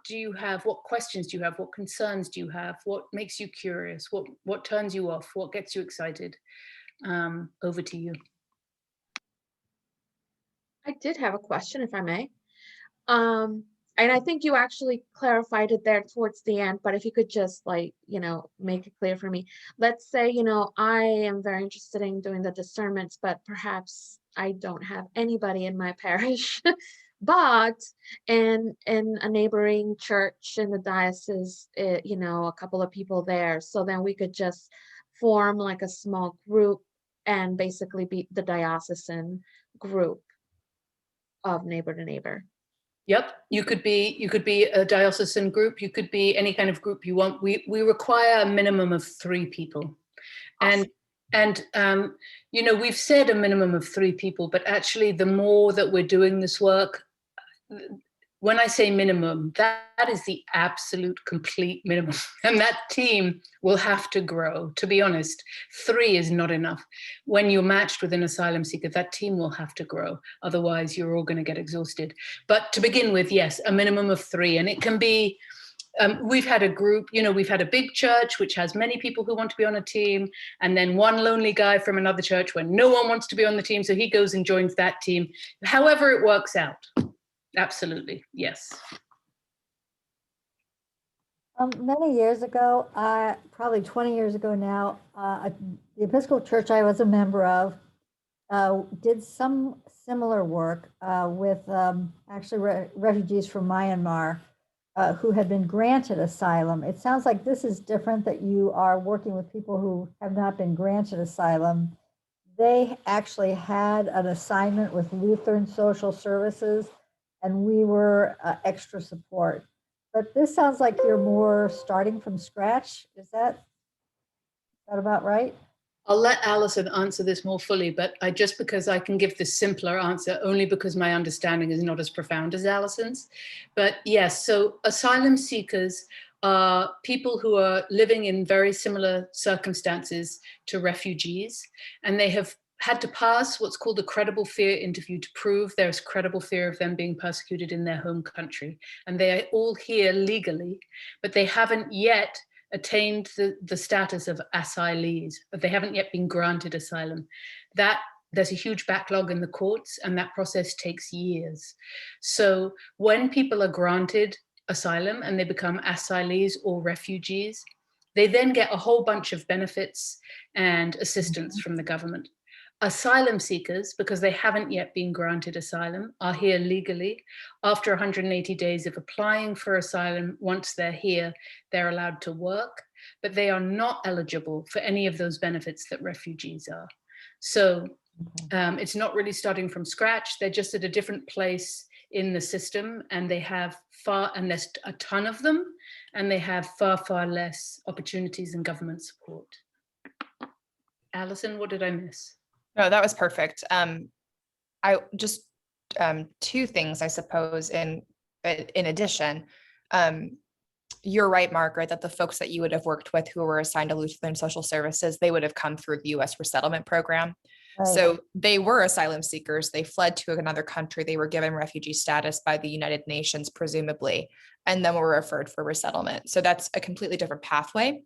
do you have? What questions do you have? What concerns do you have? What makes you curious? What turns you off? What gets you excited? Over to you. I did have a question, if I may. And I think you actually clarified it there towards the end, but if you could just make it clear for me. Let's say, I am very interested in doing the discernments, but perhaps I don't have anybody in my parish, but in a neighboring church in the diocese, a couple of people there. So then we could just form like a small group and basically be the diocesan group of Neighbor to Neighbor. Yep, you could be a diocesan group. You could be any kind of group you want. We require a minimum of 3 people, awesome. And we've said a minimum of 3 people, but actually, the more that we're doing this work, when I say minimum, that is the absolute complete minimum. And that team will have to grow. To be honest, 3 is not enough. When you're matched with an asylum seeker, that team will have to grow. Otherwise, you're all going to get exhausted. But to begin with, yes, a minimum of 3. And it can be, we've had a group, we've had a big church, which has many people who want to be on a team. And then one lonely guy from another church where no one wants to be on the team. So he goes and joins that team. However it works out. Absolutely, yes. Many years ago, probably 20 years ago now, the Episcopal Church I was a member of did some similar work with actually refugees from Myanmar who had been granted asylum. It sounds like this is different, that you are working with people who have not been granted asylum. They actually had an assignment with Lutheran Social Services, and we were extra support. But this sounds like you're more starting from scratch. Is that about right? I'll let Alison answer this more fully, but just because I can give the simpler answer, only because my understanding is not as profound as Alison's. But yes, so asylum seekers are people who are living in very similar circumstances to refugees, and they have had to pass what's called a credible fear interview to prove there's credible fear of them being persecuted in their home country. And they are all here legally, but they haven't yet attained the status of asylees, but they haven't yet been granted asylum. There's a huge backlog in the courts, and that process takes years. So when people are granted asylum and they become asylees or refugees, they then get a whole bunch of benefits and assistance from the government. Asylum seekers, because they haven't yet been granted asylum, are here legally. After 180 days of applying for asylum, once they're here, they're allowed to work, but they are not eligible for any of those benefits that refugees are. So it's not really starting from scratch. They're just at a different place in the system, and they have and there's a ton of them, and they have far, far less opportunities and government support. Alison, what did I miss? No, that was perfect. I just 2 things, I suppose, in addition. You're right, Margaret, that the folks that you would have worked with who were assigned to Lutheran Social Services, they would have come through the U.S. resettlement program. Right. So they were asylum seekers. They fled to another country. They were given refugee status by the United Nations, presumably, and then were referred for resettlement. So that's a completely different pathway.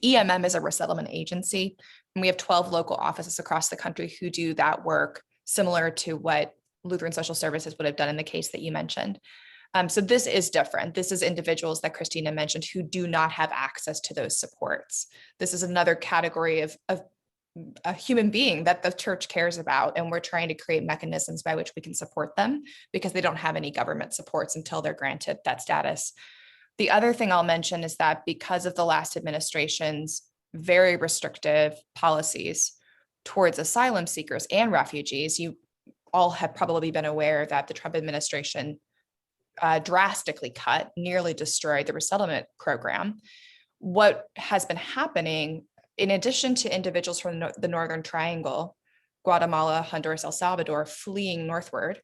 EMM is a resettlement agency, and we have 12 local offices across the country who do that work, similar to what Lutheran Social Services would have done in the case that you mentioned. So this is different. This is individuals that Christina mentioned who do not have access to those supports. This is another category of a human being that the church cares about, and we're trying to create mechanisms by which we can support them because they don't have any government supports until they're granted that status. The other thing I'll mention is that because of the last administration's very restrictive policies towards asylum seekers and refugees, you all have probably been aware that the Trump administration drastically cut, nearly destroyed the resettlement program. What has been happening, in addition to individuals from the Northern Triangle, Guatemala, Honduras, El Salvador, fleeing northward,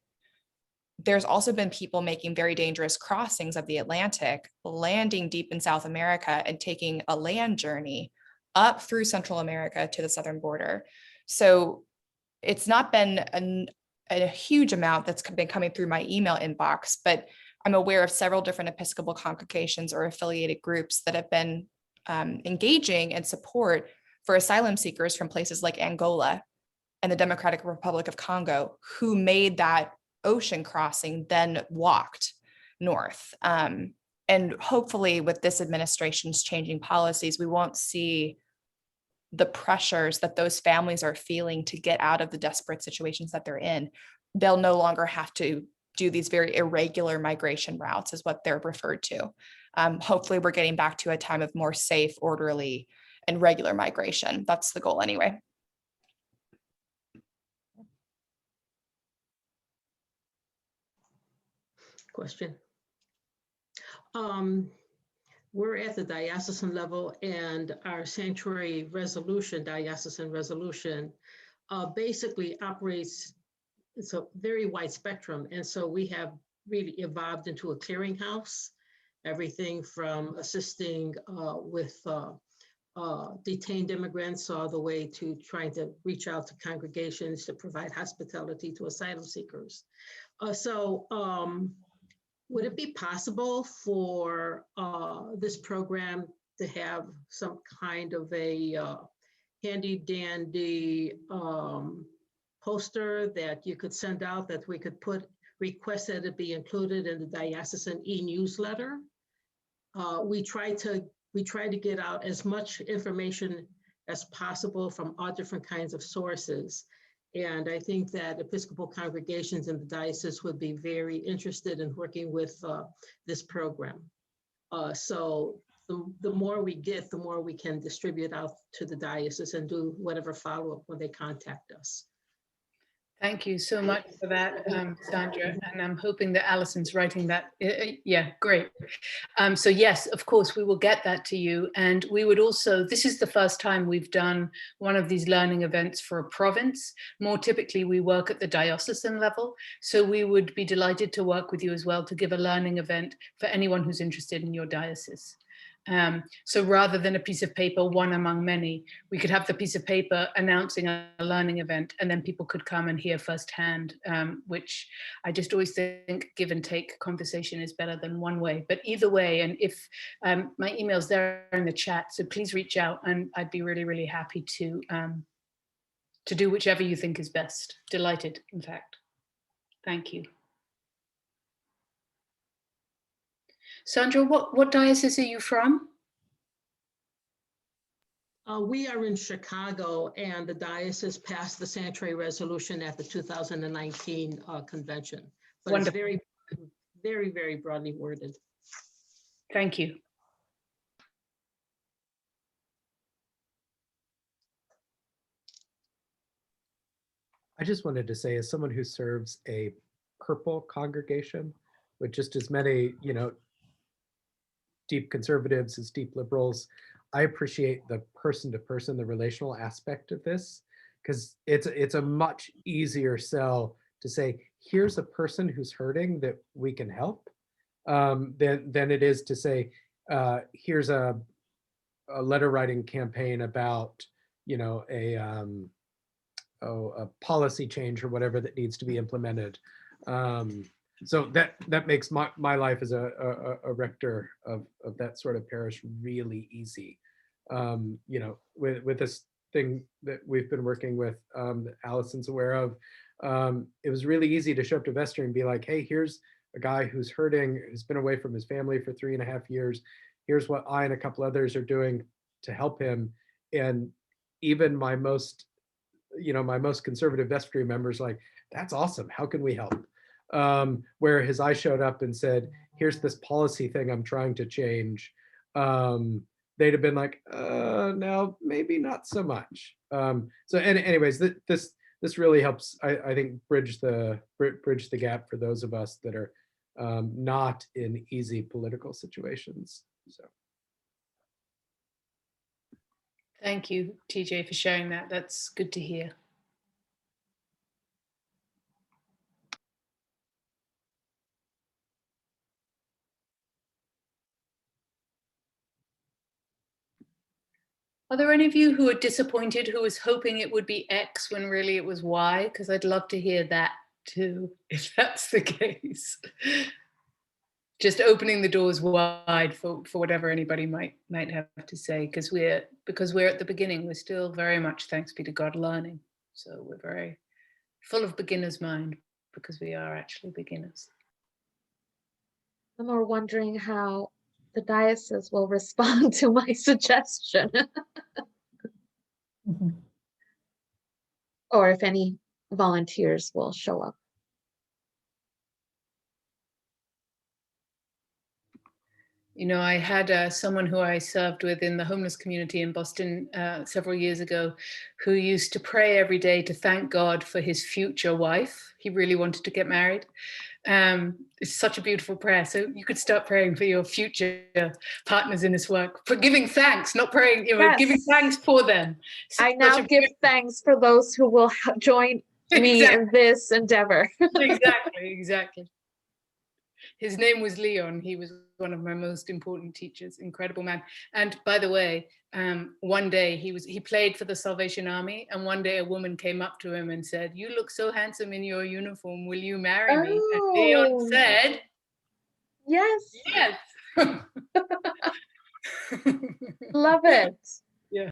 there's also been people making very dangerous crossings of the Atlantic, landing deep in South America and taking a land journey up through Central America to the southern border. So it's not been a huge amount that's been coming through my email inbox, but I'm aware of several different Episcopal congregations or affiliated groups that have been engaging in support for asylum seekers from places like Angola and the Democratic Republic of Congo, who made that ocean crossing, then walked north. And hopefully with this administration's changing policies, we won't see the pressures that those families are feeling to get out of the desperate situations that they're in. They'll no longer have to do these very irregular migration routes, is what they're referred to. Hopefully we're getting back to a time of more safe, orderly, and regular migration. That's the goal anyway. Question. We're at the diocesan level, and our sanctuary resolution, diocesan resolution, basically operates, it's a very wide spectrum. And so we have really evolved into a clearinghouse. Everything from assisting with detained immigrants all the way to trying to reach out to congregations to provide hospitality to asylum seekers. Would it be possible for this program to have some kind of a handy dandy poster that you could send out that we could request that it be included in the diocesan e-newsletter? We try to get out as much information as possible from all different kinds of sources. And I think that Episcopal congregations in the diocese would be very interested in working with this program. So the more we get, the more we can distribute out to the diocese and do whatever follow-up when they contact us. Thank you so much for that, Sandra. And I'm hoping that Alison's writing that. Yeah, great. So yes, of course, we will get that to you. And we would also, this is the first time we've done one of these learning events for a province. More typically, we work at the diocesan level. So we would be delighted to work with you as well to give a learning event for anyone who's interested in your diocese. So rather than a piece of paper, one among many, we could have the piece of paper announcing a learning event, and then people could come and hear firsthand, which I just always think give and take conversation is better than one way. But either way, and if my email's there in the chat, so please reach out, and I'd be really, really happy to do whichever you think is best. Delighted, in fact. Thank you. Sandra, what diocese are you from? We are in Chicago, and the diocese passed the sanctuary resolution at the 2019 convention. But wonderful. It's very, very, very broadly worded. Thank you. I just wanted to say, as someone who serves a purple congregation with just as many, deep conservatives as deep liberals, I appreciate the person-to-person, the relational aspect of this, because it's a much easier sell to say, here's a person who's hurting that we can help, than it is to say, here's a letter writing campaign about, a policy change or whatever that needs to be implemented. So that makes my life as a rector of that sort of parish really easy. With this thing that we've been working with, that Alison's aware of, it was really easy to show up to vestry and be like, hey, here's a guy who's hurting, who's been away from his family for 3.5 years. Here's what I and a couple others are doing to help him. And even my most conservative vestry members like, that's awesome. How can we help? Whereas I showed up and said, here's this policy thing I'm trying to change. They'd have been like, no, maybe not so much. So anyways, this really helps, I think, bridge the gap for those of us that are not in easy political situations. So. Thank you, TJ, for sharing that. That's good to hear. Are there any of you who are disappointed, who was hoping it would be X when really it was Y? Because I'd love to hear that too, if that's the case. Just opening the doors wide for whatever anybody might have to say, because we're at the beginning, we're still very much, thanks be to God, learning. So we're very full of beginner's mind because we are actually beginners. I'm more wondering how the diocese will respond to my suggestion. Mm-hmm. Or if any volunteers will show up. I had someone who I served with in the homeless community in Boston several years ago, who used to pray every day to thank God for his future wife. He really wanted to get married. It's such a beautiful prayer. So you could start praying for your future partners in this work, for giving thanks, not praying, Yes. Giving thanks for them. I now give thanks for those who will join me in this endeavor. Exactly. His name was Leon. He was one of my most important teachers, incredible man. And by the way, one day he played for the Salvation Army, and one day a woman came up to him and said, "You look so handsome in your uniform. Will you marry me?" And Leon said, yes. "Yes." Love it. Yeah.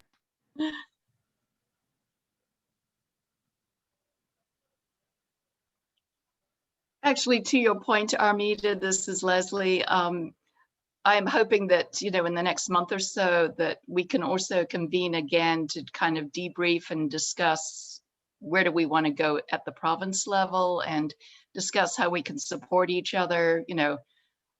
Actually, to your point, Armida, this is Leslie. I'm hoping that, in the next month or so, that we can also convene again to kind of debrief and discuss where do we want to go at the province level and discuss how we can support each other.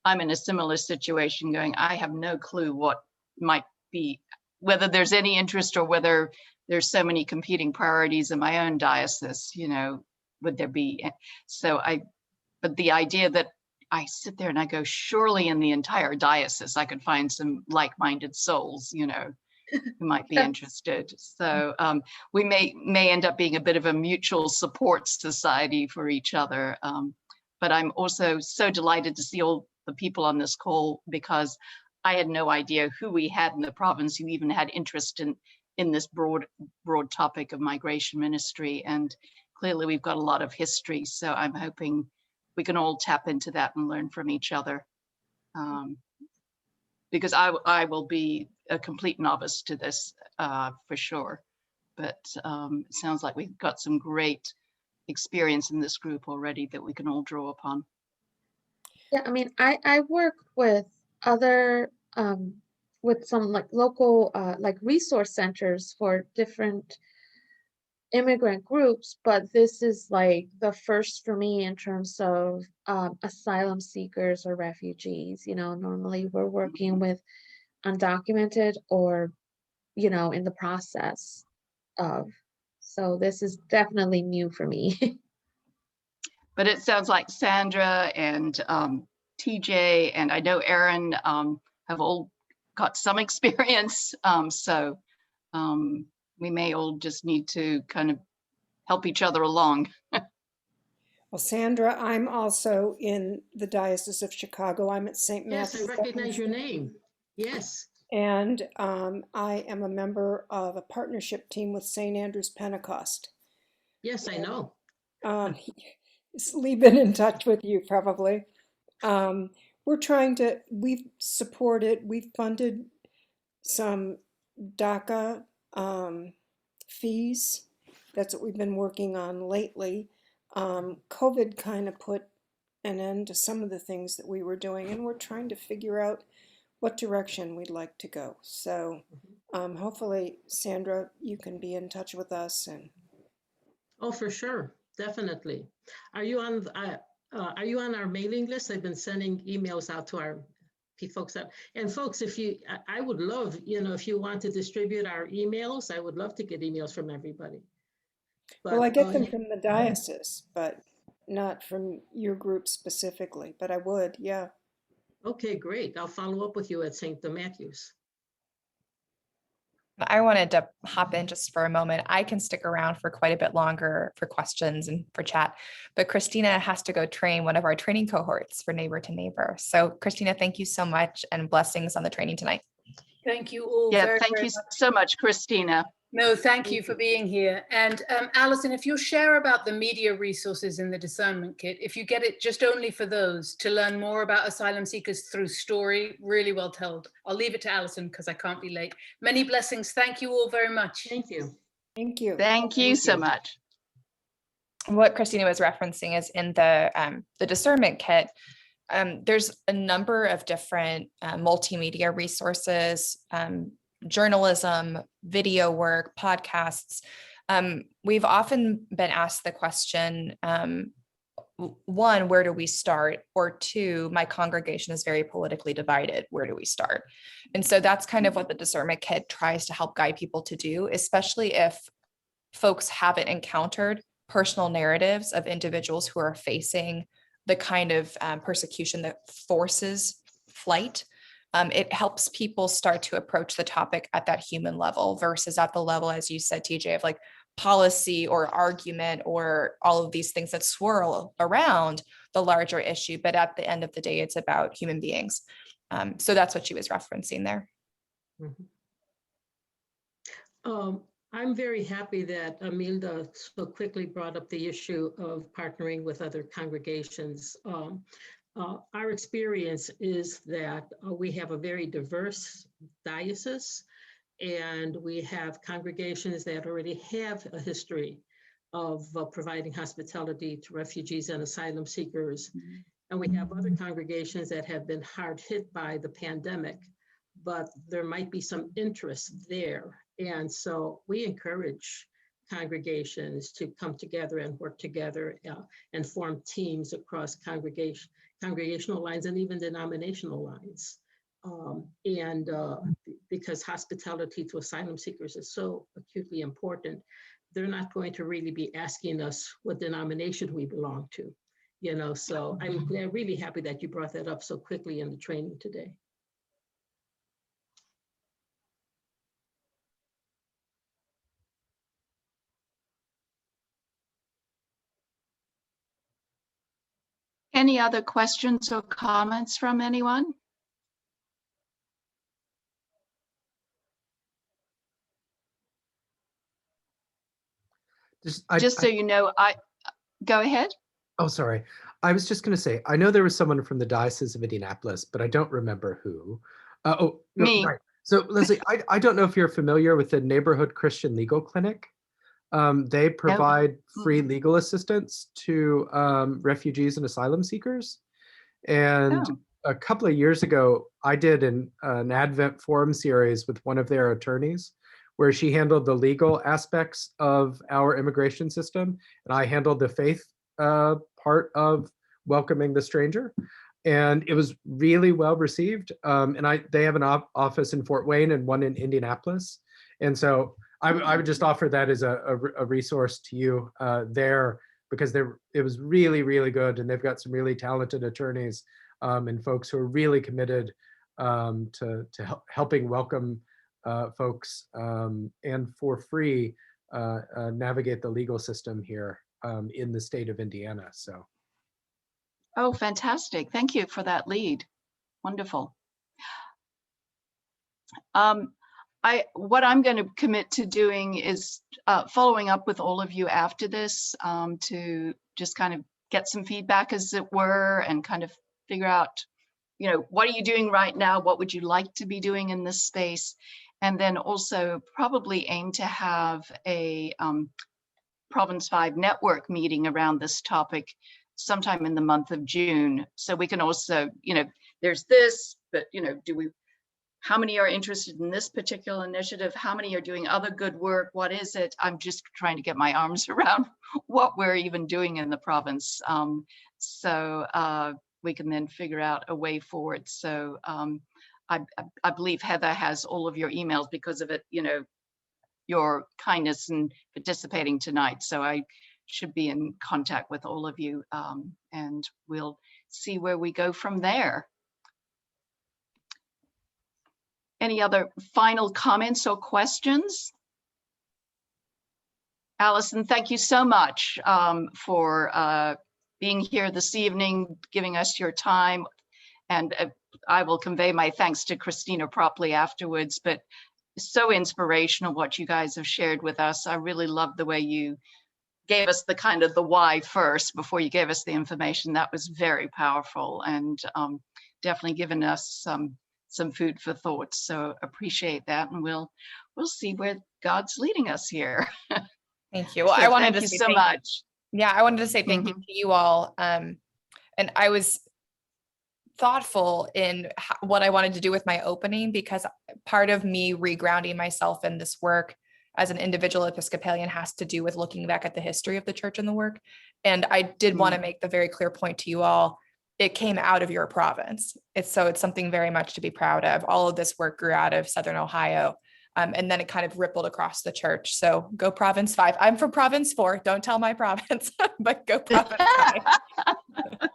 I'm in a similar situation going, I have no clue what might be, whether there's any interest or whether there's so many competing priorities in my own diocese, would there be? But the idea that I sit there and I go, surely in the entire diocese, I could find some like-minded souls, who might be interested. So we may end up being a bit of a mutual support society for each other. But I'm also so delighted to see all the people on this call, because I had no idea who we had in the province who even had interest in this broad topic of migration ministry. And clearly we've got a lot of history. So I'm hoping we can all tap into that and learn from each other. Because I will be a complete novice to this for sure. But it sounds like we've got some great experience in this group already that we can all draw upon. Yeah, I mean, I work with other, with some local resource centers for different immigrant groups, but this is the first for me in terms of asylum seekers or refugees. Normally we're working with undocumented or, in the process of. So this is definitely new for me. But it sounds like Sandra and TJ, and I know Aaron have all got some experience. So we may all just need to kind of help each other along. Well, Sandra, I'm also in the Diocese of Chicago. I'm at St. Matthew's. Yes, I recognize your name. Yes. And I am a member of a partnership team with St. Andrew's Pentecost. Yes, I know. We've been in touch with you probably. We've funded some DACA fees. That's what we've been working on lately. COVID kind of put an end to some of the things that we were doing, and we're trying to figure out what direction we'd like to go. So hopefully, Sandra, you can be in touch with us. Oh, for sure. Definitely. Are you on our mailing list? I've been sending emails out to our folks out. And folks, I would love, if you want to distribute our emails, I would love to get emails from everybody. But, well, I get them from the diocese, but not from your group specifically, but I would, yeah. Okay, great. I'll follow up with you at St. Matthew's. I wanted to hop in just for a moment. I can stick around for quite a bit longer for questions and for chat, but Christina has to go train one of our training cohorts for Neighbor to Neighbor. So Christina, thank you so much, and blessings on the training thank Thank you all. Yeah, thank you so much, Christina. No, thank you for being here. And Alison, if you'll share about the media resources in the discernment kit, if you get it just only for those to learn more about asylum seekers through story, really well told. I'll leave it to Alison because I can't be late. Many blessings. Thank you all very much. Thank you. Thank you. Thank you so much. What Christina was referencing is in the discernment kit, there's a number of different multimedia resources, journalism, video work, podcasts. We've often been asked the question, one, where do we start? Or two, my congregation is very politically divided. Where do we start? And so that's kind of what the discernment kit tries to help guide people to do, especially if folks haven't encountered personal narratives of individuals who are facing the kind of persecution that forces flight. It helps people start to approach the topic at that human level versus at the level, as you said, TJ, of policy or argument or all of these things that swirl around the larger issue. But at the end of the day, it's about human beings. So that's what she was referencing there. I'm very happy that Amilda so quickly brought up the issue of partnering with other congregations. Our experience is that we have a very diverse diocese, and we have congregations that already have a history of providing hospitality to refugees and asylum seekers. And we have other congregations that have been hard hit by the pandemic, but there might be some interest there. And so we encourage congregations to come together and work together and form teams across congregational lines and even denominational lines. Because hospitality to asylum seekers is so acutely important, they're not going to really be asking us what denomination we belong to, you know. So I'm really happy that you brought that up so quickly in the training today. Any other questions or comments from anyone? Just so you know, go ahead. Oh, sorry. I was just going to say, I know there was someone from the Diocese of Indianapolis, but I don't remember who. No, me. Right. So Leslie, I don't know if you're familiar with the Neighborhood Christian Legal Clinic. They provide free legal assistance to refugees and asylum seekers. And a couple of years ago, I did an Advent Forum series with one of their attorneys, where she handled the legal aspects of our immigration system, and I handled the faith part of welcoming the stranger. And it was really well received. And they have an office in Fort Wayne and one in Indianapolis. And so I would just offer that as a resource to you there, because it was really, really good. And they've got some really talented attorneys and folks who are really committed to helping welcome folks and for free navigate the legal system here in the state of Indiana. So. Oh, fantastic. Thank you for that lead. Wonderful. What I'm going to commit to doing is following up with all of you after this to just kind of get some feedback, as it were, and kind of figure out, you know, what are you doing right now? What would you like to be doing in this space? And then also probably aim to have a Province 5 network meeting around this topic sometime in the month of June. So we can also, you know, there's this, but, you know, how many are interested in this particular initiative? How many are doing other good work? What is it? I'm just trying to get my arms around what we're even doing in the province. So we can then figure out a way forward. So I believe Heather has all of your emails because of it, you know, your kindness in participating tonight. So I should be in contact with all of you, and we'll see where we go from there. Any other final comments or questions? Allison, thank you so much for being here this evening, giving us your time. And I will convey my thanks to Christina properly afterwards, but so inspirational what you guys have shared with us. I really love the way you gave us the kind of the why first before you gave us the information. That was very powerful, and definitely given us some food for thought. So appreciate that, and we'll see where God's leading us here. Thank you. Well, So I wanted thank to you say so thank much. Yeah, I wanted to say thank you to you all. And I was thoughtful in what I wanted to do with my opening, because part of me regrounding myself in this work as an individual Episcopalian has to do with looking back at the history of the church and the work. And I did want to make the very clear point to you all, it came out of your province. It's something very much to be proud of. All of this work grew out of Southern Ohio. And then it kind of rippled across the church. So go Province 5. I'm from Province 4. Don't tell my province, but go Province 5.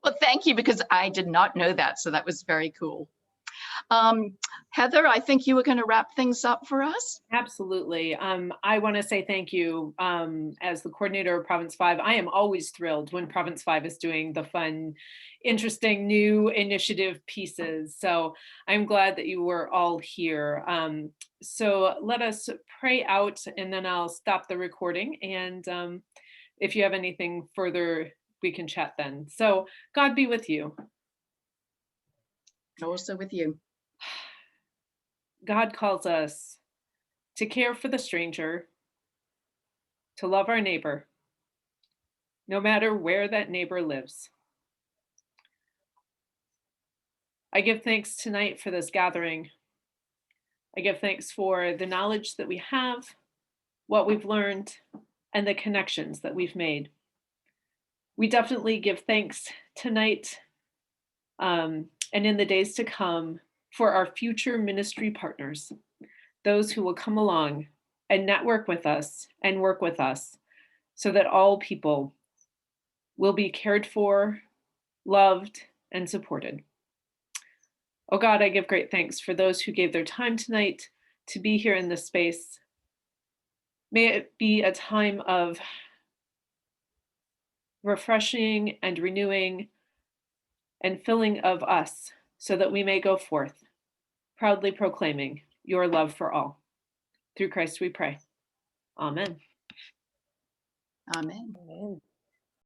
Well, thank you, because I did not know that. So that was very cool. Heather, I think you were going to wrap things up for us. Absolutely. I want to say thank you as the coordinator of Province 5. I am always thrilled when Province 5 is doing the fun, interesting new initiative pieces. So I'm glad that you were all here. So let us pray out and then I'll stop the recording. And if you have anything further, we can chat then. So God be with you. Also with you. God calls us to care for the stranger, to love our neighbor, no matter where that neighbor lives. I give thanks tonight for this gathering. I give thanks for the knowledge that we have, what we've learned, and the connections that we've made. We definitely give thanks tonight and in the days to come for our future ministry partners, those who will come along and network with us and work with us so that all people will be cared for, loved, and supported. Oh God, I give great thanks for those who gave their time tonight to be here in this space. May it be a time of refreshing and renewing and filling of us so that we may go forth, proudly proclaiming your love for all. Through Christ we pray. Amen. Amen. Amen.